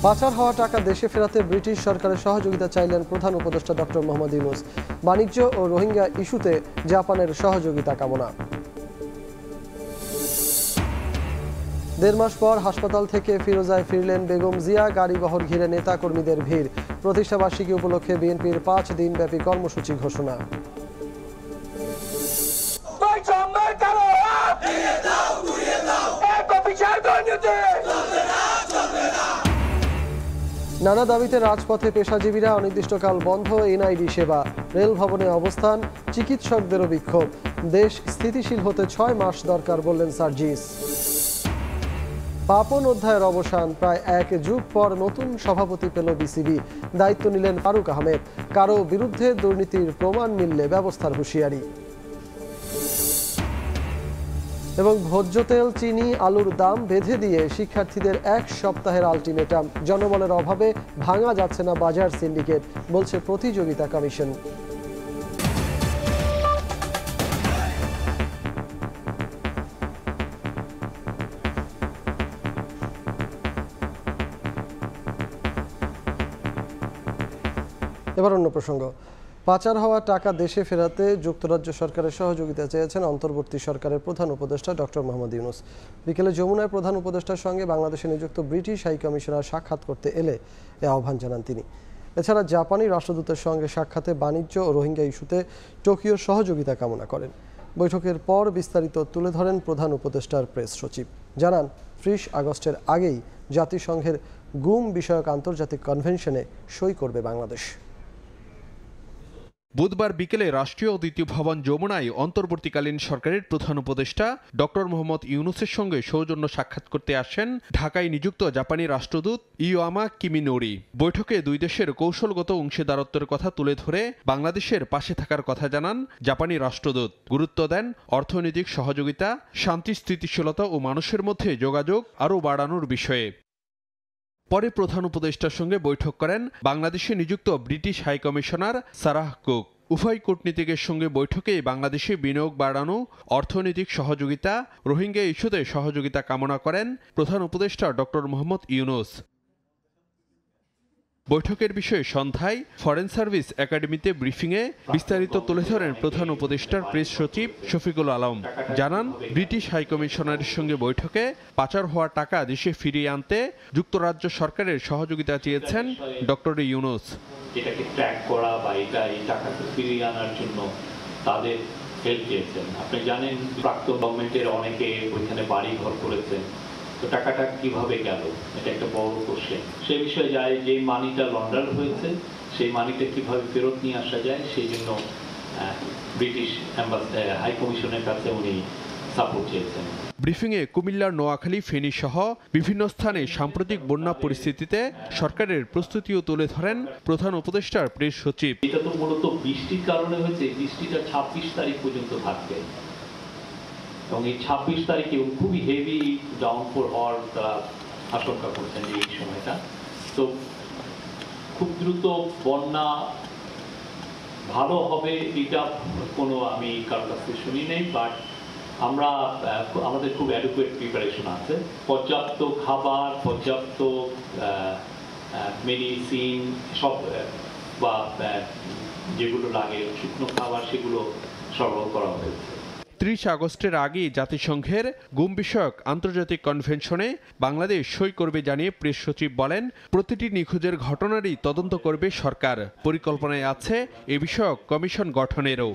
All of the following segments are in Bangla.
পাচার হওয়া টাকা দেশে ফেরাতে ব্রিটিশ সরকারের সহযোগিতা চাইলেন প্রধান উপদেষ্টা ডক্টর মোহাম্মদ ইউনূস। বাণিজ্য ও রোহিঙ্গা ইস্যুতে জাপানের সহযোগিতা কামনা। ১.৫ মাস পর হাসপাতাল থেকে ফিরোজায় ফিরলেন বেগম জিয়া। গাড়িবহর ঘিরে নেতা কর্মীদের ভিড়। প্রতিষ্ঠাবার্ষিকী উপলক্ষে বিএনপির ৫ দিনব্যাপী কর্মসূচি ঘোষণা। নানা দাবিতে রাজপথে পেশাজীবীরা। অনির্দিষ্টকাল বন্ধ এনআইডি সেবা। রেল ভবনে অবস্থান, চিকিৎসকদেরও বিক্ষোভ। দেশ স্থিতিশীল হতে ৬ মাস দরকার বললেন সার্জিস। পাপন অধ্যায়ের অবসান। প্রায় ১ যুগ পর নতুন সভাপতি পেল বিসিবি। দায়িত্ব নিলেন ফারুক আহমেদ। কারো বিরুদ্ধে দুর্নীতির প্রমাণ মিললে ব্যবস্থার হুঁশিয়ারি। এবং ভোজ্য তেল, চিনি, আলুর দাম বেঁধে দিয়ে শিক্ষার্থীদের ১ সপ্তাহের আলটিমেটাম। জনবলের অভাবে ভাঙা যাচ্ছে না বাজার সিন্ডিকেট, বলছে প্রতিযোগিতা কমিশন। এবার অন্য প্রসঙ্গ। পাচার হওয়া টাকা দেশে ফেরাতে যুক্তরাজ্য সরকারের সহযোগিতা চেয়েছেন অন্তর্বর্তী সরকারের প্রধান উপদেষ্টা ডক্টর মোহাম্মদ ইউনূস। বিকেলে যমুনায় প্রধান উপদেষ্টার সঙ্গে বাংলাদেশে নিযুক্ত ব্রিটিশ হাই কমিশনার সাক্ষাৎ করতে এলে এ আহ্বান জানান তিনি। এছাড়া জাপানি রাষ্ট্রদূতের সঙ্গে সাক্ষাতে বাণিজ্য ও রোহিঙ্গা ইস্যুতে টোকিওর সহযোগিতা কামনা করেন। বৈঠকের পর বিস্তারিত তুলে ধরেন প্রধান উপদেষ্টার প্রেস সচিব। জানান ৩০ আগস্টের আগেই জাতিসংঘের গুম বিষয়ক আন্তর্জাতিক কনভেনশনে সই করবে বাংলাদেশ। বুধবার বিকেলে রাষ্ট্রীয় দ্বিতীয় ভবন যমুনায় অন্তর্বর্তীকালীন সরকারের প্রধান উপদেষ্টা ডক্টর মোহাম্মদ ইউনূসের সঙ্গে সৌজন্য সাক্ষাৎ করতে আসেন ঢাকায় নিযুক্ত জাপানি রাষ্ট্রদূত ইয়োয়ামা কিমিনোরি। বৈঠকে দুই দেশের কৌশলগত অংশীদারত্বের কথা তুলে ধরে বাংলাদেশের পাশে থাকার কথা জানান জাপানি রাষ্ট্রদূত। গুরুত্ব দেন অর্থনৈতিক সহযোগিতা, শান্তি স্থিতিশীলতা ও মানুষের মধ্যে যোগাযোগ আরও বাড়ানোর বিষয়ে। পরে প্রধান উপদেষ্টার সঙ্গে বৈঠক করেন বাংলাদেশে নিযুক্ত British high commissioner Sarah Cook. উভয় কূটনীতিকের সঙ্গে বৈঠকে বাংলাদেশে বিনিয়োগ বাড়ানো, অর্থনৈতিক সহযোগিতা, রোহিঙ্গা ইস্যুতে সহযোগিতা কামনা করেন প্রধান উপদেষ্টা ডক্টর মোহাম্মদ ইউনূস। বৈঠকের বিষয়ে সন্ধ্যায় ফরেন সার্ভিস একাডেমিতে ব্রিফিংয়ে বিস্তারিত তুলে ধরেন প্রধান উপদেষ্টার প্রেস সচিব শফিকুল আলম। জানান ব্রিটিশ হাইকমিশনারের সঙ্গে বৈঠকে পাচার হওয়া টাকা দেশে ফিরিয়ে আনতে যুক্তরাজ্য সরকারের সহযোগিতা চেয়েছেন ডক্টর ইউনূস। এটাকে ট্র্যাক করা বা এই টাকাকে ফিরিয়ে আনার জন্য তাদের হেল্প চেয়েছেন। আপনি জানেন প্রাক্তন গভর্নমেন্টের অনেকে ওইখানে বাড়ি ঘর করেছেন, তো টাকাটা কিভাবে গেল এটা একটা বড় কোশ্চেন। সে বিষয়ে যায় যে মানিটা লন্ডার হয়েছে সেই মানিটা কিভাবে ফেরত নিয়ে আসা যায় সেই জন্য ব্রিটিশ হাই কমিশনের কাছে উনি সাপোর্ট চেয়েছেন। ব্রিফিংয়ে কুমিল্লার নোয়াখালী, ফেনী সহ বিভিন্ন স্থানে সাম্প্রতিক বন্যা পরিস্থিতিতে সরকারের প্রস্তুতিও তুলে ধরেন প্রধান উপদেষ্টার প্রেস সচিব। এটা তো মূলত বৃষ্টির কারণে হয়েছে, বৃষ্টিটা ২৬ তারিখ পর্যন্ত থাকবে এবং এই ২৬ তারিখে খুবই হেভি ডাউনফল হওয়ার তারা আশঙ্কা করছেন এই সময়টা। তো খুব দ্রুত বন্যা ভালো হবে এটা কোনো আমি কারোর কাছ থেকে শুনি নেই, বাট আমাদের খুব অ্যাডুকুয়েট প্রিপারেশন আছে। পর্যাপ্ত খাবার, পর্যাপ্ত মেডিসিন সব বা যেগুলো লাগে শুকনো খাবার সেগুলো সরবরাহ করা হয়েছে। ৩০ আগস্টের আগেই জাতিসংঘের গুম বিষয়ক আন্তর্জাতিক কনভেনশনে বাংলাদেশ সই করবে জানিয়ে প্রেস সচিব বলেন, প্রতিটি নিখোঁজের ঘটনারই তদন্ত করবে সরকার। পরিকল্পনায় আছে এ বিষয়ক কমিশন গঠনেরও।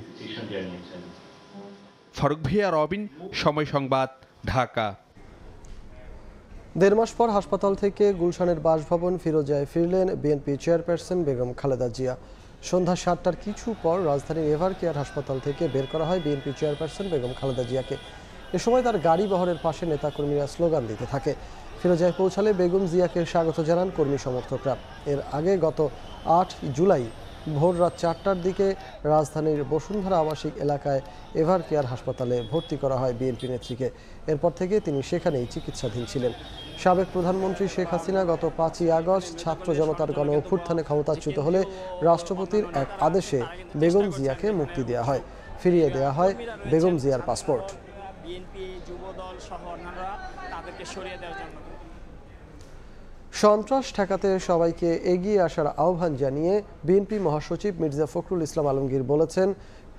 ফারুক ভিয়া, রবিন, সময় সংবাদ, ঢাকা। ১.৫ মাস পর হাসপাতাল থেকে গুলশানের বাসভবন ফিরোজায় ফিরলেন বিএনপি চেয়ারপারসন বেগম খালেদা জিয়া। সন্ধ্যা ৭টার কিছু পর রাজধানীর এভার কেয়ার হাসপাতাল থেকে বের করা হয় বিএনপি চেয়ারপারসন বেগম খালেদা জিয়াকে। এ সময় তার গাড়ি বহরের পাশে নেতাকর্মীরা স্লোগান দিতে থাকে। ফিরোজায় পৌঁছালে বেগম জিয়াকে স্বাগত জানান কর্মী সমর্থকরা। এর আগে গত ৮ জুলাই ভোর রাত ৪টার দিকে রাজধানীর বসুন্ধরা আবাসিক এলাকায় এভার কেয়ার হাসপাতালে ভর্তি করা হয় বিএনপি নেত্রীকে। এরপর থেকে তিনি সেখানেই চিকিৎসাধীন ছিলেন। সাবেক প্রধানমন্ত্রী শেখ হাসিনা গত ৫ই আগস্ট ছাত্র জনতার গণ অভ্যুত্থানে ক্ষমতাচ্যুত হলে রাষ্ট্রপতির এক আদেশে বেগম জিয়াকে মুক্তি দেওয়া হয়। ফিরিয়ে দেওয়া হয় বেগম জিয়ার পাসপোর্ট। সন্ত্রাস ঠেকাতে সবাইকে এগিয়ে আসার আহ্বান জানিয়ে বিএনপি মহাসচিব মির্জা ফখরুল ইসলাম আলমগীর বলেছেন,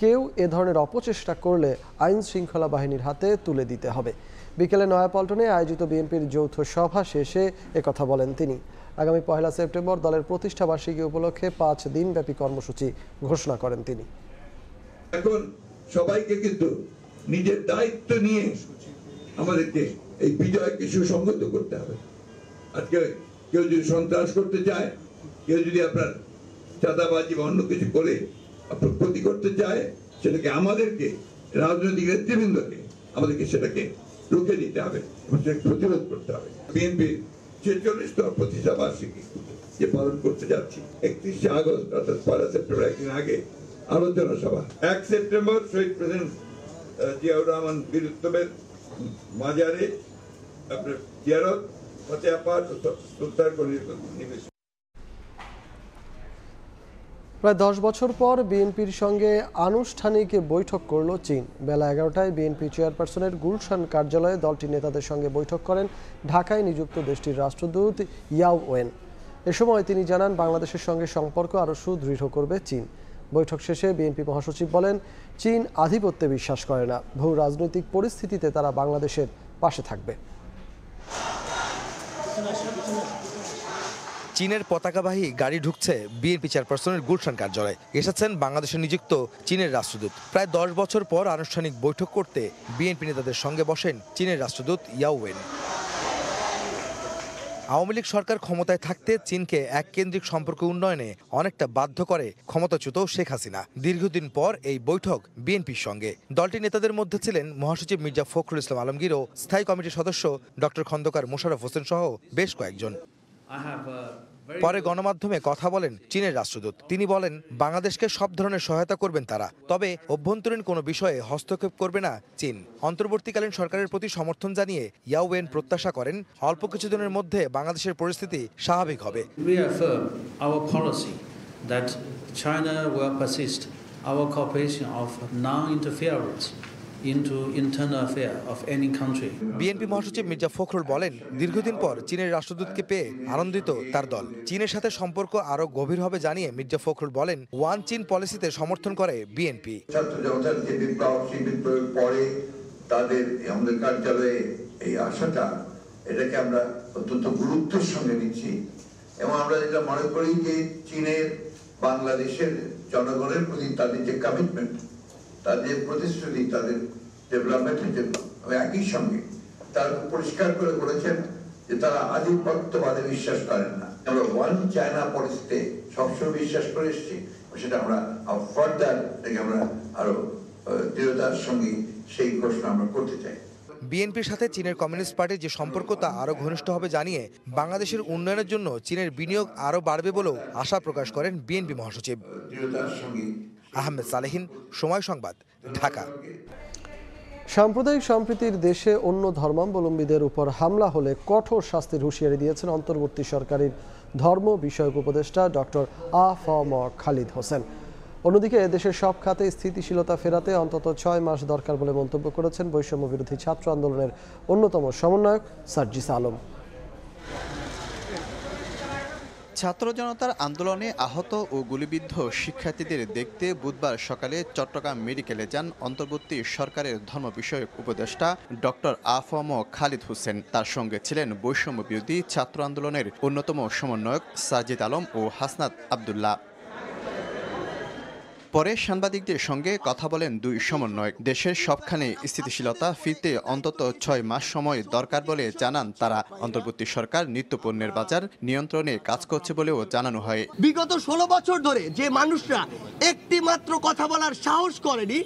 কেউ এ ধরনের অপচেষ্টা করলে আইন শৃঙ্খলা বাহিনীর হাতে তুলে দিতে হবে। বিকেলে নয়াপল্টনে আয়োজিত বিএনপির যৌথ সভা শেষে একথা বলেন তিনি। আগামী 1 সেপ্টেম্বর দলের প্রতিষ্ঠাবার্ষিকী উপলক্ষে 5 দিনব্যাপী কর্মসূচি ঘোষণা করেন তিনি। এখন সবাইকে কিন্তু নিজের দায়িত্ব নিয়ে আমাদেরকে এই বিজয়কে সুসংগত করতে হবে। আজকে কেউ যদি সন্ত্রাস করতে চায়, কেউ যদি আপনার চাঁদাবাজি বা অন্য কিছু করে আপনার ক্ষতি করতে চায়, সেটাকে আমাদেরকে রাজনৈতিক নেতৃবৃন্দকে আমাদেরকে সেটাকে রুখে দিতে হবে এবং সেটাকে প্রতিরোধ করতে হবে। বিএনপির 46তম প্রতিষ্ঠা বার্ষিকী যে পালন করতে যাচ্ছি 31 আগস্ট অর্থাৎ 1 সেপ্টেম্বর, একদিন আগে আলোচনা সভা। 1 সেপ্টেম্বর শহীদ প্রেসিডেন্ট জিয়াউর রহমান বীর উত্তমের মাজারে আপনার জিয়ারত, ফতেহ পাঠ ও সুলতান নিবেশ। প্রায় 10 বছর পর বিএনপির সঙ্গে আনুষ্ঠানিক বৈঠক করল চীন। বেলা 11টায় বিএনপি চেয়ারপারসনের গুলশান কার্যালয়ে দলটির নেতাদের সঙ্গে বৈঠক করেন ঢাকায় নিযুক্ত দেশটির রাষ্ট্রদূত ইয়াও ওয়েন। এ সময় তিনি জানান, বাংলাদেশের সঙ্গে সম্পর্ক আরও সুদৃঢ় করবে চীন। বৈঠক শেষে বিএনপি মহাসচিব বলেন, চীন আধিপত্যে বিশ্বাস করে না, ভূ রাজনৈতিক পরিস্থিতিতে তারা বাংলাদেশের পাশে থাকবে। চীনের পতাকাবাহী গাড়ি ঢুকছে বিএনপি চেয়ারপারসনের গুলশান কার্যালয়ে। এসেছেন বাংলাদেশে নিযুক্ত চীনের রাষ্ট্রদূত। প্রায় 10 বছর পর আনুষ্ঠানিক বৈঠক করতে বিএনপি নেতাদের সঙ্গে বসেন চীনের রাষ্ট্রদূত ইয়াও ওয়েন। আওয়ামী লীগ সরকার ক্ষমতায় থাকতে চীনকে এককেন্দ্রিক সম্পর্ক উন্নয়নে অনেকটা বাধ্য করে ক্ষমতাচ্যুত শেখ হাসিনা। দীর্ঘদিন পর এই বৈঠক বিএনপির সঙ্গে। দলটির নেতাদের মধ্যে ছিলেন মহাসচিব মির্জা ফখরুল ইসলাম আলমগীর ও স্থায়ী কমিটির সদস্য ডক্টর খন্দকার মোশাররফ হোসেন সহ বেশ কয়েকজন। পরে গণমাধ্যমে কথা বলেন চীনের রাষ্ট্রদূত। তিনি বলেন, বাংলাদেশকে সব ধরনের সহায়তা করবেন তারা, তবে অভ্যন্তরীণ কোনো বিষয়ে হস্তক্ষেপ করবে না চীন। অন্তর্বর্তীকালীন সরকারের প্রতি সমর্থন জানিয়ে ইয়াও ওয়েন প্রত্যাশা করেন, অল্প কিছুদিনের মধ্যে বাংলাদেশের পরিস্থিতি স্বাভাবিক হবে। বিএনপি মহাসচিব মির্জা ফখরুল বলেন, দীর্ঘদিন পর চীনের রাষ্ট্রদূতকে পেয়ে আনন্দিত তার দল। চীনের সাথে সম্পর্ক আরো গভীর হবে জানিয়ে মির্জা ফখরুল বলেন, ওয়ান চীন পলিসিতে সমর্থন করে বিএনপি। ছাত্র জনতার যে বিপ্লব পরে তাদের আমাদের কার্যালয়ে এই আশাটা, এটাকে আমরা অত্যন্ত গুরুত্বের সঙ্গে নিচ্ছি এবং আমরা যেটা মনে করি যে চীনের বাংলাদেশের জনগণের প্রতি তাদের যে কমিটমেন্ট, তাদের প্রতিশ্রুতি, তাদের ডেভেলপমেন্টের জন্য একই সঙ্গে তারা পরিষ্কার করে বলেছেন যে তারা আধিপত্যবাদে বিশ্বাস করেন না। আমরা ওয়ান চায়না পলিসিতে সবসময় বিশ্বাস করে এসেছি, সেটা আমরা ফার্দার থেকে আমরা আরো দৃঢ়তার সঙ্গে সেই ঘোষণা আমরা করতে চাই। বিএনপির সাথে চীনের কমিউনিস্ট পার্টির যে সম্পর্ক তা আরো ঘনিষ্ঠ হবে জানিয়ে বাংলাদেশের উন্নয়নের জন্য চীনের বিনিয়োগ আরো বাড়বে বলেও আশা প্রকাশ করেন বিএনপি মহাসচিব। আহমেদ সালেহীন, সময় সংবাদ, ঢাকা। সাম্প্রদায়িক সম্প্রীতির দেশে অন্য ধর্মাবলম্বীদের উপর হামলা হলে কঠোর শাস্তির হুঁশিয়ারি দিয়েছেন অন্তর্বর্তী সরকারের ধর্ম বিষয়ক উপদেষ্টা ডক্টর আ.ফ.ম. খালিদ হোসেন। অন্যদিকে দেশের সব খাতে স্থিতিশীলতা ফেরাতে অন্তত 6 মাস দরকার বলে মন্তব্য করেছেন বৈষম্য বিরোধী ছাত্র আন্দোলনের অন্যতম সমন্বয়ক সার্জিস আলম। ছাত্র জনতার আন্দোলনে আহত ও গুলিবিদ্ধ শিক্ষার্থীদের দেখতে বুধবার সকালে চট্টগ্রাম মেডিকেলে যান অন্তর্বর্তী সরকারের ধর্ম বিষয়ক উপদেষ্টা ডক্টর আ.ফ.ম. খালিদ হোসেন। তার সঙ্গে ছিলেন বৈষম্য বিরোধী ছাত্র আন্দোলনের অন্যতম সমন্বয়ক সার্জিস আলম ও হাসনাত আবদুল্লাহ। পরে সাংবাদিকদের সঙ্গে কথা বলেন দুই সমন্বয়ক। দেশের সবখানে স্থিতিশীলতা ফিরতে অন্তত 6 মাস সময় দরকার বলে জানান তারা। অন্তর্বর্তী সরকার নিত্যপণ্যের বাজার নিয়ন্ত্রণে কাজ করছে বলেও জানানো হয়। বিগত 16 বছর ধরে যে মানুষরা একটি মাত্র কথা বলার সাহস করেনি,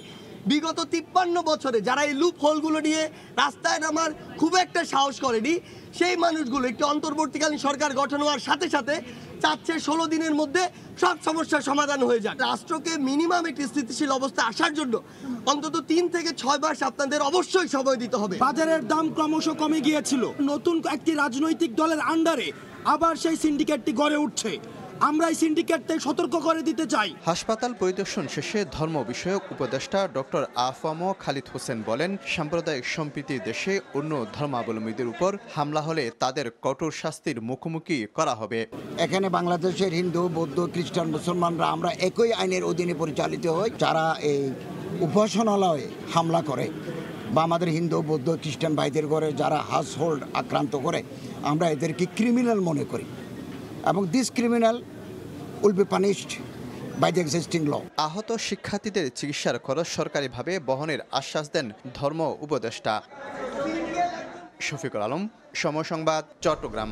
বিগত 53 বছরে যারা এই লুপ হোলগুলো নিয়ে রাস্তায় নামার খুব একটা সাহস করেনি, সেই মানুষগুলো একটি অন্তর্বর্তীকালীন সরকার গঠন হওয়ার সাথে সাথে চাচ্ছে 16 দিনের মধ্যে সব সমস্যার সমাধান হয়ে যাক। রাষ্ট্রকে মিনিমাম একটি স্থিতিশীল অবস্থা আসার জন্য অন্তত 3 থেকে 6 মাস আপনাদের অবশ্যই সময় দিতে হবে। বাজারের দাম ক্রমশ কমে গিয়েছিল, নতুন একটি রাজনৈতিক দলের আন্ডারে আবার সেই সিন্ডিকেটটি গড়ে উঠছে। আমরা এই সিন্ডিকেট থেকে সতর্ক করে দিতে চাই। হাসপাতাল পরিদর্শন শেষে ধর্ম বিষয়ক উপদেষ্টা ডক্টর আফম খালিদ হোসেন বলেন, সাম্প্রদায়িক সম্প্রীতি দেশে অন্য ধর্মাবলম্বীদের উপর হামলা হলে তাদের কঠোর শাস্তির মুখোমুখি করা হবে। এখানে বাংলাদেশের হিন্দু, বৌদ্ধ, খ্রিস্টান, মুসলমানরা আমরা একই আইনের অধীনে পরিচালিত হই। যারা এই উপাসনালয়ে হামলা করে বা আমাদের হিন্দু, বৌদ্ধ, খ্রিস্টান ভাইদের ঘরে যারা হাউস হোল্ড আক্রান্ত করে, আমরা এদেরকে ক্রিমিনাল মনে করি এবং this criminal will be punished by the existing law. আহত শিক্ষার্থীদের চিকিৎসার খরচ সরকারিভাবে বহনের আশ্বাস দেন ধর্ম উপদেষ্টা। শফিকুল আলম, সময় সংবাদ, চট্টগ্রাম।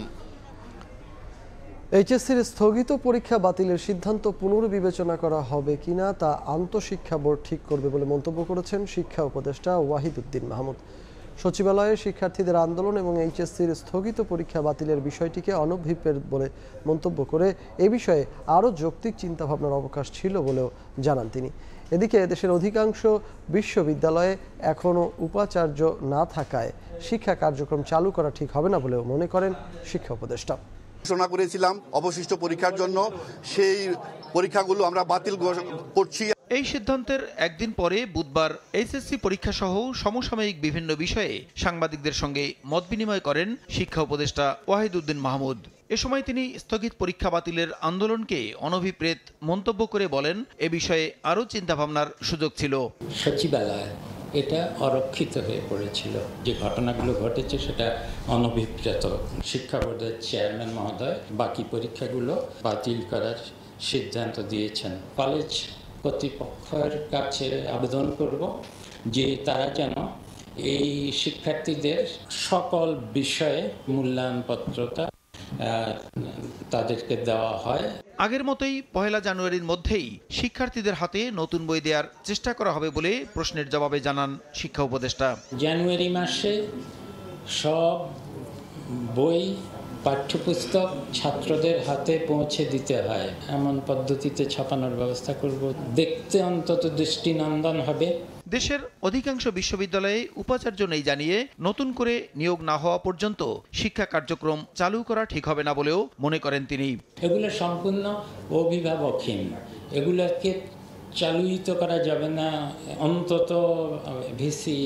এইচএসসির স্থগিত পরীক্ষা বাতিলের সিদ্ধান্ত পুনর্বিবেচনা করা হবে কিনা তা আন্তঃশিক্ষা বোর্ড ঠিক করবে বলে মন্তব্য করেছেন শিক্ষা উপদেষ্টা ওয়াহিদুদ্দিন মাহমুদ। সচিবালয়ে শিক্ষার্থীদের আন্দোলন এবং এইচএসসির স্থগিত পরীক্ষা বাতিলের বিষয়টিকে অনভিপ্রেত বলে মন্তব্য করে এ বিষয়ে আরও যৌক্তিক চিন্তাভাবনার অবকাশ ছিল বলেও জানান তিনি। এদিকে দেশের অধিকাংশ বিশ্ববিদ্যালয়ে এখনও উপাচার্য না থাকায় শিক্ষা কার্যক্রম চালু করা ঠিক হবে না বলেও মনে করেন শিক্ষা উপদেষ্টা। ঘোষণা করেছিলাম অবশিষ্ট পরীক্ষার জন্য, সেই পরীক্ষাগুলো আমরা বাতিল করছি। এই সিদ্ধান্তের একদিন পরে বুধবার এইচএসসি পরীক্ষা সহ সমসাময়িক বিভিন্ন বিষয়ে সাংবাদিকদের সঙ্গে মত বিনিময় করেন শিক্ষা উপদেষ্টা ওয়াহিদুদ্দিন মাহমুদ। এ সময় তিনি স্থগিত পরীক্ষা বাতিলের আন্দোলনকে অনভিপ্রেত মন্তব্য করে বলেন, এ বিষয়ে আরও চিন্তাভাবনার সুযোগ ছিল। সচিবালয় এটা অরক্ষিত হয়ে পড়েছিল, যে ঘটনাগুলো ঘটেছে সেটা অনভিপ্রেত। শিক্ষা বোর্ডের চেয়ারম্যান মহোদয় বাকি পরীক্ষাগুলো বাতিল করার সিদ্ধান্ত দিয়েছেন। কলেজ কর্তৃপক্ষের কাছে আবেদন করব যে তারা যেন এই শিক্ষার্থীদের সকল বিষয়ে মূল্যায়নপত্রটা তাদেরকে দেওয়া হয়। আগের মতোই 1 জানুয়ারির মধ্যেই শিক্ষার্থীদের হাতে নতুন বই দেওয়ার চেষ্টা করা হবে বলে প্রশ্নের জবাবে জানান শিক্ষা উপদেষ্টা। জানুয়ারি মাসে সব বই, পাঠ্যপুস্তক ছাত্রদের হাতে পৌঁছে দিতে হয়, এমন পদ্ধতিতে ছাপানোর ব্যবস্থা করব। দেখতে অন্তত দৃষ্টিনন্দন হবে। দেশের অধিকাংশ বিশ্ববিদ্যালয়ে উপাচার্য নেই জানিয়ে নতুন করে নিয়োগ না হওয়া পর্যন্ত শিক্ষা কার্যক্রম চালু করা ঠিক হবে না বলেও মনে করেন তিনি। এগুলো সম্পূর্ণ অভিভাবকহীন, এগুলোকে চালুইত করা যাবে না অন্তত ভিসি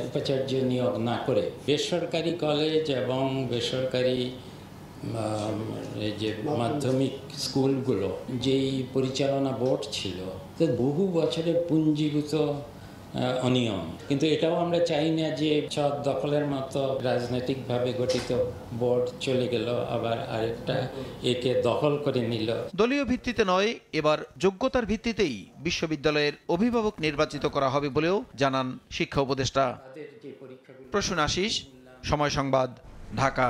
উপাচার্য নিয়োগ না করে। বেসরকারি কলেজ এবং বেসরকারি যে মাধ্যমিক স্কুলগুলো যেই পরিচালনা বোর্ড ছিল, বহু বছরের পুঞ্জীভূত অনিয়ম। কিন্তু এটাও আমরা চাই না যে ছদ দখলের মতো রাজনৈতিকভাবে গঠিত বোর্ড চলে গেল, আবার আরেকটা একে দখল করে নিল। দলীয় ভিত্তিতে নয়, এবার যোগ্যতার ভিত্তিতেই বিশ্ববিদ্যালয়ের অভিভাবক নির্বাচিত করা হবে বলেও জানান শিক্ষা উপদেষ্টা। প্রসূন আশিস, সময় সংবাদ, ঢাকা।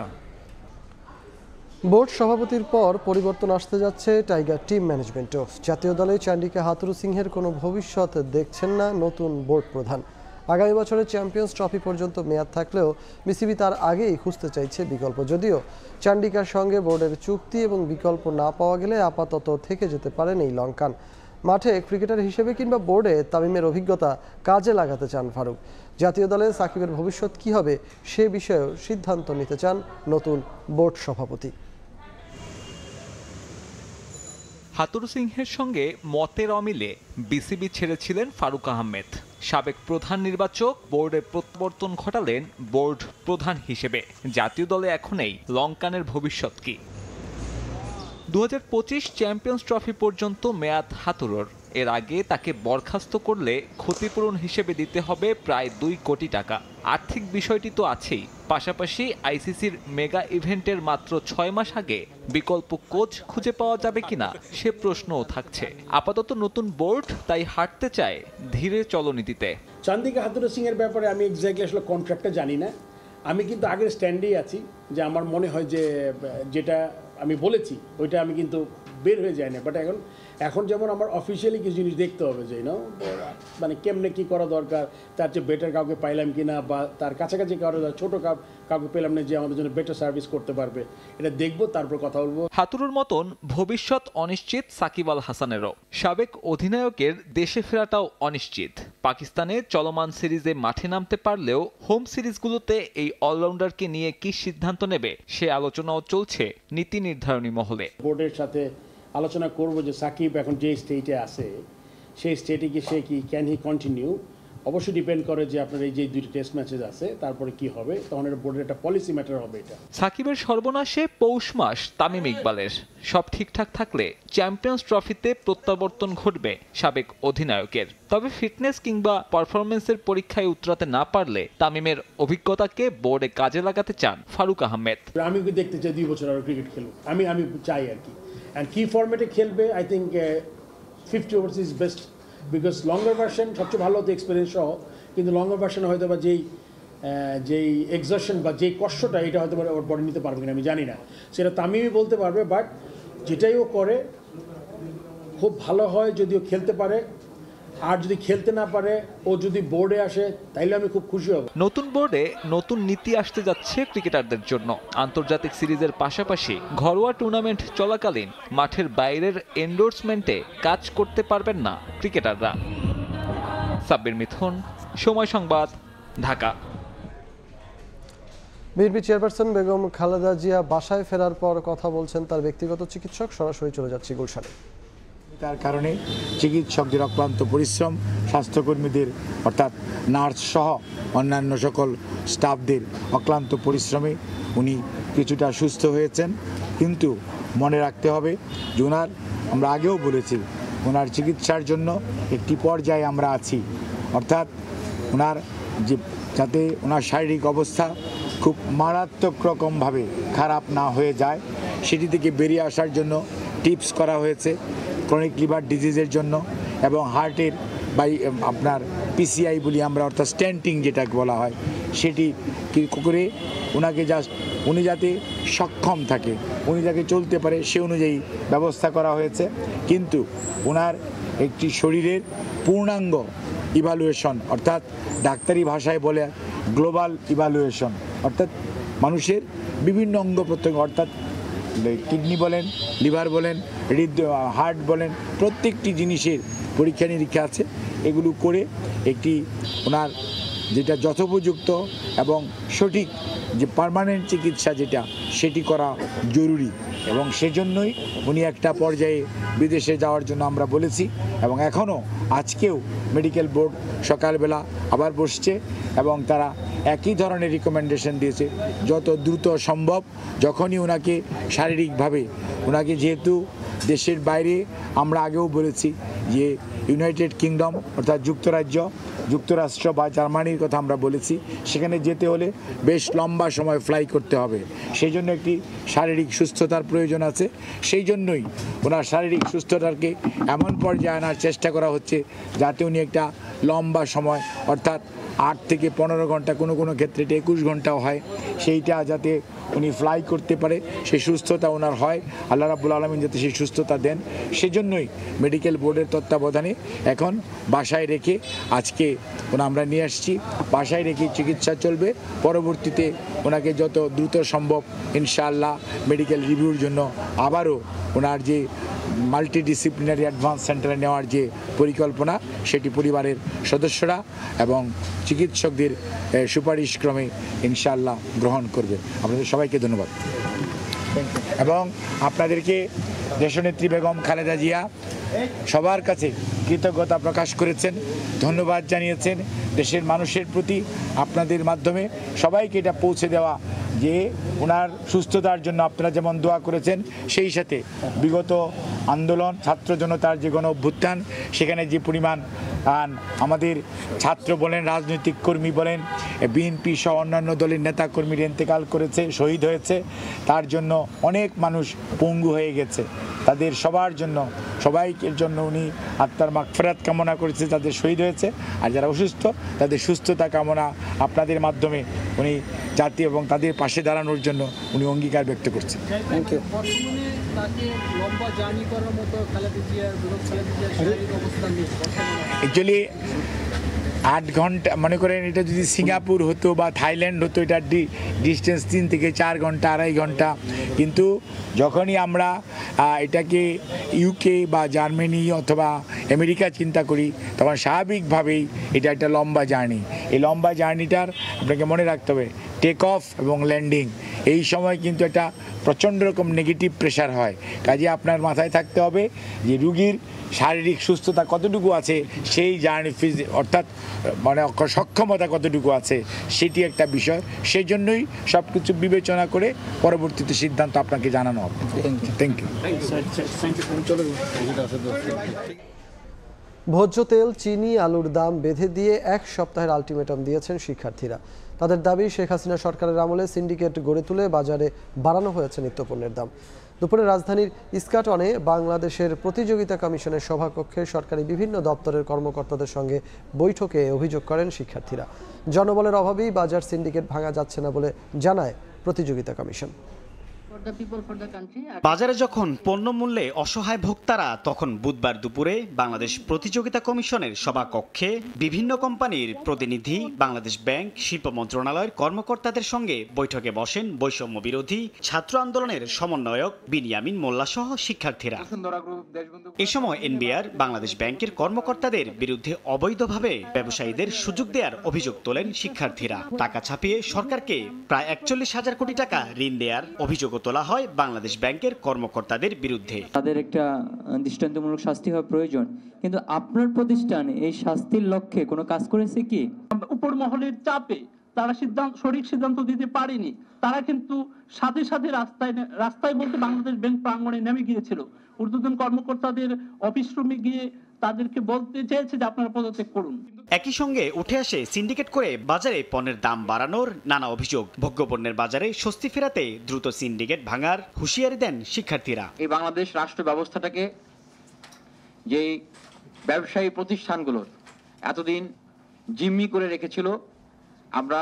বোর্ড সভাপতির পর পরিবর্তন আসতে যাচ্ছে টাইগার টিম ম্যানেজমেন্টও। জাতীয় দলে চান্ডিকা হাথুরু সিংহের কোনো ভবিষ্যৎ দেখছেন না নতুন বোর্ড প্রধান। আগামী বছরের চ্যাম্পিয়ন্স ট্রফি পর্যন্ত মেয়াদ থাকলেও বিসিবি তার আগেই খুঁজতে চাইছে বিকল্প। যদিও চান্ডিকার সঙ্গে বোর্ডের চুক্তি এবং বিকল্প না পাওয়া গেলে আপাতত থেকে যেতে পারেন এই লঙ্কান। মাঠে ক্রিকেটার হিসেবে কিংবা বোর্ডে তামিমের অভিজ্ঞতা কাজে লাগাতে চান ফারুক। জাতীয় দলে সাকিবের ভবিষ্যৎ কী হবে সে বিষয়েও সিদ্ধান্ত নিতে চান নতুন বোর্ড সভাপতি। হাথুরু সিংহের সঙ্গে মতের অমিলে বিসিবি ছেড়েছিলেন ফারুক আহমেদ। সাবেক প্রধান নির্বাচক বোর্ডের প্রত্যাবর্তন ঘটালেন বোর্ড প্রধান হিসেবে। জাতীয় দলে এখন এই লঙ্কানের ভবিষ্যৎ কি? 2025 চ্যাম্পিয়ন্স ট্রফি পর্যন্ত মেয়াদ হাথুরুর। এর আগে তাকে বরখাস্ত করলে ক্ষতিপূরণ হিসেবে দিতে হবে প্রায় 2 কোটি টাকা। আর্থিক বিষয়টি তো আছেই, পাশাপাশি আইসিসির মেগা ইভেন্টের মাত্র 6 মাস আগে বিকল্প কোচ খুঁজে পাওয়া যাবে কিনা সে প্রশ্নও থাকছে। আপাতত নতুন বোর্ড তাই হাঁটতে চায় ধীরে চলনীতিতে। চান্দিকা হাথুরু সিং এর ব্যাপারে আমি এক্স্যাক্টলি আসলে কন্ট্রাক্টটা জানি না। আমি কিন্তু আগের স্ট্যান্ডেই আছি যে আমার মনে হয় যে যেটা আমি বলেছি ওইটা আমি কিন্তু বের হয়ে যায় না। বাট এখন যেমন আমার অফিসিয়ালি কিছু জিনিস দেখতে হবে যে মানে কেমনে কী করা দরকার, তার চেয়ে বেটার কাউকে পাইলাম কিনা, বা তার কাছাকাছি কারো ছোটো কাউকে পেলাম না যে আমাদের জন্য বেটার সার্ভিস করতে পারবে, এটা দেখবো, তারপর কথা বলবো। হাথুরুর মতন ভবিষ্যৎ অনিশ্চিত সাকিব আল হাসানেরও। সাবেক অধিনায়কের দেশে ফেরাটাও অনিশ্চিত। পাকিস্তানে চলমান সিরিজে মাঠে নামতে পারলেও হোম সিরিজগুলোতে এই অলরাউন্ডারকে নিয়ে কি সিদ্ধান্ত নেবে সে আলোচনাও চলছে নীতি নির্ধারণী মহলে। বোর্ডের সাথে আলোচনা করব যে সাকিব এখন যে স্টেটে আছে সেই স্টেটে গিয়ে সে কি ক্যান হি কন্টিনিউ। অবশ্যই ডিপেন্ড করে যে আপনার এই যে 2টি টেস্ট ম্যাচেস আছে তারপরে কি হবে, তখন এটা বোর্ডের একটা পলিসি ম্যাটার হবে। এটা সাকিবের সর্বনাশে পৌষ মাস তামিম ইকবালের। সব ঠিকঠাক থাকলে চ্যাম্পিয়ন্স ট্রফিতে প্রত্যাবর্তন ঘটবে সাবেক অধিনায়কের। তবে ফিটনেস কিংবা পারফরমেন্সের পরীক্ষায় উতরাতে না পারলে তামিমের অভিজ্ঞতাকে বোর্ডে কাজে লাগাতে চান ফারুক আহমেদ। আমি দেখতে চাই 2 বছর আরো ক্রিকেট খেলুক, আমি চাই আর কি। অ্যান্ড কি ফরম্যাটে খেলবে, I think 50 ওভার্স is best, because longer version সবচেয়ে ভালো হতো এক্সপিরিয়েন্স সহ, কিন্তু লঙ্গার ভার্সনে হয়তো বা যেই এক্সশন বা যেই কষ্টটা এটা হয়তো ওর বডি নিতে পারবে কিনা আমি জানি না, সেটা তামিমই বলতে পারবে। বাট যেটাই ও করে খুব ভালো হয় যদিও খেলতে পারে, আর যদি খেলতে না পারে ও যদি বোর্ডে আসে তাইলে আমি খুব খুশি হব। নতুন বোর্ডে নতুন নীতি আসতে যাচ্ছে ক্রিকেটারদের জন্য। আন্তর্জাতিক সিরিজের পাশাপাশি ঘরোয়া টুর্নামেন্ট চলাকালীন মাঠের বাইরের এন্ডোর্সমেন্টে কাজ করতে পারবেন না ক্রিকেটাররা। সাব্বির মিথুন, সময় সংবাদ, ঢাকা। বিএনপি চেয়ারপারসন বেগম খালেদা জিয়া বাসায় ফেরার পর কথা বলছেন তার ব্যক্তিগত চিকিৎসক। সরাসরি চলে যাচ্ছি গুলশানে। তার কারণে চিকিৎসকদের অক্লান্ত পরিশ্রম, স্বাস্থ্যকর্মীদের অর্থাৎ নার্স সহ অন্যান্য সকল স্টাফদের অক্লান্ত পরিশ্রমে উনি কিছুটা সুস্থ হয়েছেন। কিন্তু মনে রাখতে হবে যে ওনার, আমরা আগেও বলেছি, ওনার চিকিৎসার জন্য একটি পর্যায়ে আমরা আছি, অর্থাৎ ওনার যে যাতে ওনার শারীরিক অবস্থা খুব মারাত্মক রকমভাবে খারাপ না হয়ে যায় সেটি থেকে বেরিয়ে আসার জন্য টিপস করা হয়েছে ক্রনিক লিভার ডিজিজের জন্য এবং হার্টের আপনার পিসিআই বলি আমরা, অর্থাৎ স্ট্যান্টিং যেটাকে বলা হয়, সেটি করে ওনাকে উনি যাতে সক্ষম থাকে, উনি যাতে চলতে পারে সে অনুযায়ী ব্যবস্থা করা হয়েছে। কিন্তু ওনার একটি শরীরের পূর্ণাঙ্গ ইভালুয়েশন, অর্থাৎ ডাক্তারি ভাষায় বলে গ্লোবাল ইভালুয়েশন, অর্থাৎ মানুষের বিভিন্ন অঙ্গ প্রত্যঙ্গ, অর্থাৎ কিডনি বলেন, লিভার বলেন, হার্ট বলেন, প্রত্যেকটি জিনিসের পরীক্ষা নিরীক্ষা আছে। এগুলো করে একটি ওনার যেটা যথোপযুক্ত এবং সঠিক যে পার্মানেন্ট চিকিৎসা যেটা সেটি করা জরুরি এবং সেজন্যই উনি একটা পর্যায়ে বিদেশে যাওয়ার জন্য আমরা বলেছি এবং এখনও আজকেও মেডিকেল বোর্ড সকালবেলা আবার বসছে এবং তারা একই ধরনের রিকমেন্ডেশন দিয়েছে যত দ্রুত সম্ভব যখনই ওনাকে শারীরিকভাবে, ওনাকে যেহেতু দেশের বাইরে আমরা আগেও বলেছি যে ইউনাইটেড কিংডম অর্থাৎ যুক্তরাষ্ট্র বা জার্মানির কথা আমরা বলেছি, সেখানে যেতে হলে বেশ লম্বা সময় ফ্লাই করতে হবে, সেই জন্য একটি শারীরিক সুস্থতার প্রয়োজন আছে। সেই জন্যই ওনার শারীরিক সুস্থতাকে এমন পর্যায়ে আনার চেষ্টা করা হচ্ছে যাতে উনি একটা লম্বা সময়, অর্থাৎ 8 থেকে 15 ঘন্টা, কোনো কোনো ক্ষেত্রে 21 ঘন্টাও হয়, সেইটা যাতে উনি ফ্লাই করতে পারে, সেই সুস্থতা ওনার হয়, আল্লাহ রাব্বুল আলামিন যাতে সেই সুস্থতা দেন, সেজন্যই মেডিকেল বোর্ডের তত্ত্বাবধানে এখন বাসায় রেখে আজকে আমরা নিয়ে আসছি। বাসায় রেখে চিকিৎসা চলবে, পরবর্তীতে ওনাকে যত দ্রুত সম্ভব ইনশাআল্লাহ মেডিকেল রিভিউর জন্য আবারও ওনার যে মাল্টিডিসিপ্লিনারি অ্যাডভান্স সেন্টারে নেওয়ার যে পরিকল্পনা, সেটি পরিবারের সদস্যরা এবং চিকিৎসকদের সুপারিশক্রমে ইনশাআল্লাহ গ্রহণ করবে। আপনাদের সবাইকে ধন্যবাদ এবং আপনাদেরকে দেশনেত্রী বেগম খালেদা জিয়া সবার কাছে কৃতজ্ঞতা প্রকাশ করেছেন, ধন্যবাদ জানিয়েছেন দেশের মানুষের প্রতি। আপনাদের মাধ্যমে সবাইকে এটা পৌঁছে দেওয়া যে ওনার সুস্থতার জন্য আপনারা যেমন দোয়া করেছেন, সেই সাথে বিগত আন্দোলন, ছাত্র জনতার যে গণ অভ্যুত্থান, সেখানে যে পরিমাণ আমাদের ছাত্র বলেন, রাজনৈতিক কর্মী বলেন, বিএনপি সহ অন্যান্য দলের নেতা কর্মীরা ইন্তেকাল করেছে, শহীদ হয়েছে, তার জন্য অনেক মানুষ পঙ্গু হয়ে গেছে, তাদের সবার জন্য, সবাইকের জন্য উনি আত্মার মাগফিরাত কামনা করেছে, তাদের শহীদ হয়েছে, আর যারা অসুস্থ তাদের সুস্থতা কামনা আপনাদের মাধ্যমে উনি জাতি এবং তাদের পাশে দাঁড়ানোর জন্য উনি অঙ্গীকার ব্যক্ত করছেন। Thank you. অ্যাকচুয়ালি 8 ঘন্টা, মনে করেন এটা যদি সিঙ্গাপুর হতো বা থাইল্যান্ড হতো, এটার ডিস্টেন্স 3 থেকে 4 ঘন্টা, 2.5 ঘন্টা, কিন্তু যখনই আমরা এটাকে ইউকে বা জার্মানি অথবা আমেরিকা চিন্তা করি, তখন স্বাভাবিকভাবেই এটা একটা লম্বা জার্নি। এই লম্বা জার্নিটার আপনাকে মনে রাখতে হবে টেক অফ এবং ল্যান্ডিং, এই সময় কিন্তু একটা প্রচণ্ড রকম নেগেটিভ প্রেশার হয়। কাজে আপনার মাথায় থাকতে হবে যে রুগীর শারীরিক সুস্থতা কতটুকু আছে, সেই জার্নি অর্থাৎ মানে সক্ষমতা কতটুকু আছে সেটি একটা বিষয়। সেই জন্যই সব কিছু বিবেচনা করে পরবর্তীতে সিদ্ধান্ত আপনাকে জানানো হবে। Thank you. ভোজ্য তেল, চিনি, আলুর দাম বেঁধে দিয়ে 1 সপ্তাহের আলটিমেটাম দিয়েছেন শিক্ষার্থীরা। তাদের দাবি, শেখ হাসিনা সরকারের আমলে সিন্ডিকেট গড়ে তুলে বাজারে বাড়ানো হয়েছে নিত্যপণ্যের দাম। দুপুরে রাজধানীর ইস্কাটনে বাংলাদেশের প্রতিযোগিতা কমিশনের সভাকক্ষে সরকারি বিভিন্ন দপ্তরের কর্মকর্তাদের সঙ্গে বৈঠকে অভিযোগ করেন শিক্ষার্থীরা। জনবলের অভাবেই বাজার সিন্ডিকেট ভাঙা যাচ্ছে না বলে জানায় প্রতিযোগিতা কমিশন। বাজারে যখন পণ্য মূল্যে অসহায় ভোক্তারা, তখন বুধবার দুপুরে বাংলাদেশ প্রতিযোগিতা কমিশনের সভাকক্ষে বিভিন্ন কোম্পানির প্রতিনিধি, বাংলাদেশ ব্যাংক, শিল্প মন্ত্রণালয়ের কর্মকর্তাদের সঙ্গে বৈঠকে বসেন বৈষম্য বিরোধী ছাত্র আন্দোলনের সমন্বয়ক বিনিয়ামিন মোল্লা সহ শিক্ষার্থীরা। এ সময় এনবিআর, বাংলাদেশ ব্যাংকের কর্মকর্তাদের বিরুদ্ধে অবৈধভাবে ব্যবসায়ীদের সুযোগ দেওয়ার অভিযোগ তোলেন শিক্ষার্থীরা। টাকা ছাপিয়ে সরকারকে প্রায় 41,000 কোটি টাকা ঋণ দেওয়ার অভিযোগ তোলা হয় বাংলাদেশ ব্যাংকের কর্মকর্তাদের বিরুদ্ধে। তাদের একটা দৃষ্টান্তমূলক শাস্তি হওয়া প্রয়োজন, কিন্তু আপনার প্রতিষ্ঠান এই শাস্তির লক্ষ্যে কোনো কাজ করেছে কি? উপর মহলের চাপে তারা সঠিক সিদ্ধান্ত দিতে পারেনি। তারা কিন্তু সাথে সাথে রাস্তায় বলতে বাংলাদেশ ব্যাংক প্রাঙ্গণে নেমে গিয়েছিল। ঊর্ধ্বতন কর্মকর্তাদের অফিস রুমে গিয়ে তাদেরকে বলতে চেয়েছে যে আপনারা পদত্যাগ করুন। একই সঙ্গে উঠে আসে সিন্ডিকেট করে বাজারে পণ্যের দাম বাড়ানোর নানা অভিযোগ। ভোগ্যপণ্যের বাজারে স্বস্তি ফেরাতে দ্রুত সিন্ডিকেট ভাঙার হুঁশিয়ারি দেন শিক্ষার্থীরা। এই বাংলাদেশ রাষ্ট্র ব্যবস্থাটাকে, যে ব্যবসায়ী প্রতিষ্ঠানগুলোর এতদিন জিম্মি করে রেখেছিল, আমরা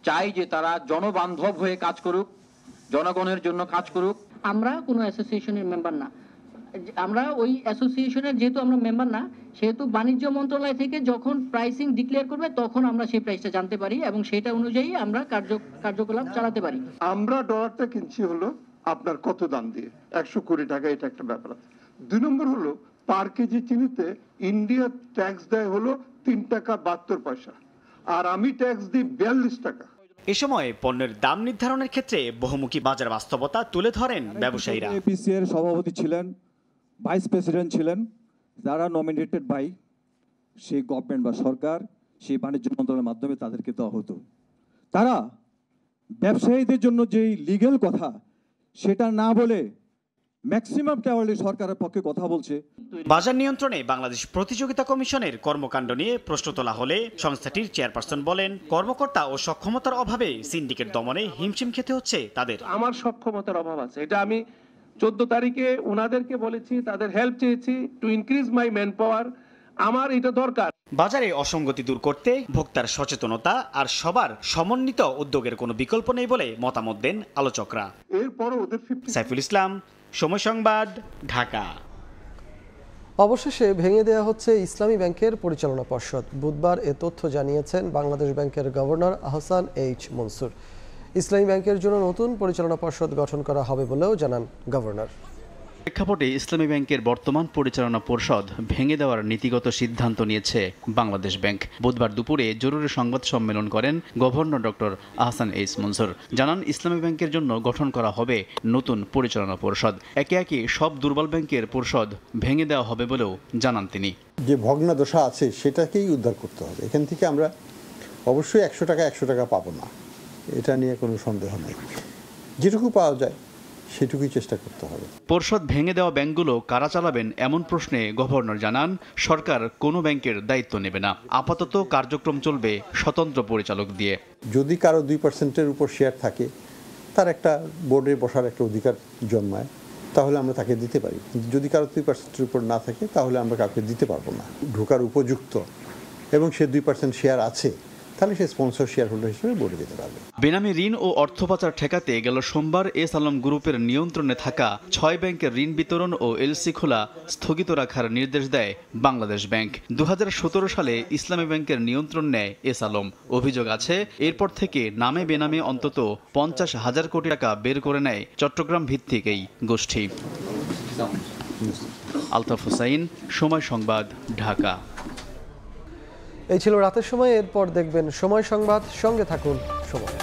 চাই যে তারা জনবান্ধব হয়ে কাজ করুক, জনগণের জন্য কাজ করুক। আমরা কোনো অ্যাসোসিয়েশনের মেম্বার না, আমরা ওই অ্যাসোসিয়েশনের যেহেতু আমরা মেম্বার না, সেহেতু বাণিজ্য মন্ত্রণালয় থেকে যখন প্রাইসিং ডিক্লেয়ার করবে তখন আমরা সেই প্রাইসটা জানতে পারি এবং সেটা অনুযায়ী আমরা কার্যকলাপ চালাতে পারি। আমরা ডলারটা কিনছি হলো আপনার কত দাম দিয়ে, 100 কোটি টাকা, এটা একটা ব্যাপার। 2 নম্বর হলো পার কেজি চিনিতে ইন্ডিয়া ট্যাক্স দেয় হলো 3 টাকা 72 পয়সা, আর আমি ট্যাক্স দিই 42 টাকা। এ সময় পণ্যের দাম নির্ধারণের ক্ষেত্রে বহুমুখী বাজার বাস্তবতা তুলে ধরেন ব্যবসায়ীরা। এপিসি এর সভাপতি ছিলেন, ভাইস প্রেসিডেন্ট ছিলেন, যারা নমিনেটেড বাই সেই গভর্নমেন্ট বা সরকার, সেই বাণিজ্য মন্ত্রণালয়ের মাধ্যমে তাদেরকে দেওয়া হতো। তারা ব্যবসায়ীদের জন্য যেই লিগ্যাল কথা সেটা না বলে ম্যাক্সিমাম টাওয়ারলি সরকারের পক্ষে কথা বলছে। বাজার নিয়ন্ত্রণে বাংলাদেশ প্রতিযোগিতা কমিশনের কর্মকাণ্ড নিয়ে প্রশ্ন তোলা হলে সংস্থাটির চেয়ারপারসন বলেন, কর্মকর্তা ও সক্ষমতার অভাবে সিন্ডিকেট দমনে হিমশিম খেতে হচ্ছে তাদের। আমার সক্ষমতার অভাব আছে, এটা আমি 14 তারিখে ওনাদেরকে বলেছি, তাদের হেল্প চেয়েছি to increase my man power. আমার এটা দরকার। বাজারে অসঙ্গতি দূর করতে ভোক্তার সচেতনতা আর সবার সমন্বিত উদ্যোগের কোনো বিকল্প নেই বলে মতামত দেন আলোচকরা। এরপরও ওদের সাইফুল ইসলাম, সময় সংবাদ, ঢাকা। অবশেষে ভেঙে দেওয়া হচ্ছে ইসলামী ব্যাংকের পরিচালনা পর্ষদ। বুধবার এ তথ্য জানিয়েছেন বাংলাদেশ ব্যাংকের গভর্নর আহসান এইচ মনসুর। ইসলামী ব্যাংকের জন্য নতুন পরিচালনা পর্ষদ গঠন করা হবে বলেও জানান গভর্নর। প্রেক্ষাপটে ইসলামী ব্যাংকের বর্তমান পরিচালনা পর্ষদ ভেঙে দেওয়ার নীতিগত সিদ্ধান্ত নিয়েছে বাংলাদেশ ব্যাংক। বুধবার দুপুরে জরুরি সংবাদ সম্মেলন করেন governor doctor Ahsan H Mansur. জানান, ইসলামী ব্যাংকের জন্য গঠন করা হবে নতুন পরিচালনা পর্ষদ। একে একে সব দুর্বল ব্যাংকের পর্ষদ ভেঙে দেওয়া হবে বলেও জানান তিনি। যে ভগ্নাদশা আছে সেটাকেই উদ্ধার করতে হবে। এখান থেকে আমরা অবশ্যই 100 টাকা পাবো না, এটা নিয়ে কোনো সন্দেহ নেই। যেটুকু পাওয়া যায় সেটুকুই চেষ্টা করতে হবে। পর্ষদ ভেঙে দেওয়া ব্যাংকগুলো কারা চালাবেন এমন প্রশ্নে গভর্নর জানান, সরকার কোনো ব্যাংকের দায়িত্ব নেবে না। আপাতত কার্যক্রম চলবে স্বতন্ত্র পরিচালক দিয়ে। যদি কারো 2%-এর উপর শেয়ার থাকে, তার একটা বোর্ডে বসার একটা অধিকার জন্মায়, তাহলে আমরা তাকে দিতে পারি। যদি কারো 2%-এর উপর না থাকে, তাহলে আমরা কাউকে দিতে পারবো না। ঢোকার উপযুক্ত এবং সে 2% শেয়ার আছে, তাহলে সে স্পন্সর শেয়ার হোল্ডার হিসেবে বোর্ডে যেতে পারবে। বেনামি ঋণ ও অর্থ পাচার ঠেকাতে গেল সোমবার এস আলম গ্রুপের নিয়ন্ত্রণে থাকা 6 ব্যাংকের ঋণ বিতরণ ও এলসি খোলা স্থগিত রাখার নির্দেশ দেয় বাংলাদেশ ব্যাংক। 2017 সালে ইসলামী ব্যাংকের নিয়ন্ত্রণ নেয় এস আলম। অভিযোগ আছে, এরপর থেকে নামে বেনামে অন্তত 50,000 কোটি টাকা বের করে নেয় চট্টগ্রাম ভিত্তিক এই গোষ্ঠী। আলতাফ হুসাইন, সময় সংবাদ, ঢাকা। এই ছিল রাতের সময়। এরপর দেখবেন সময় সংবাদ। সঙ্গে থাকুন সময়।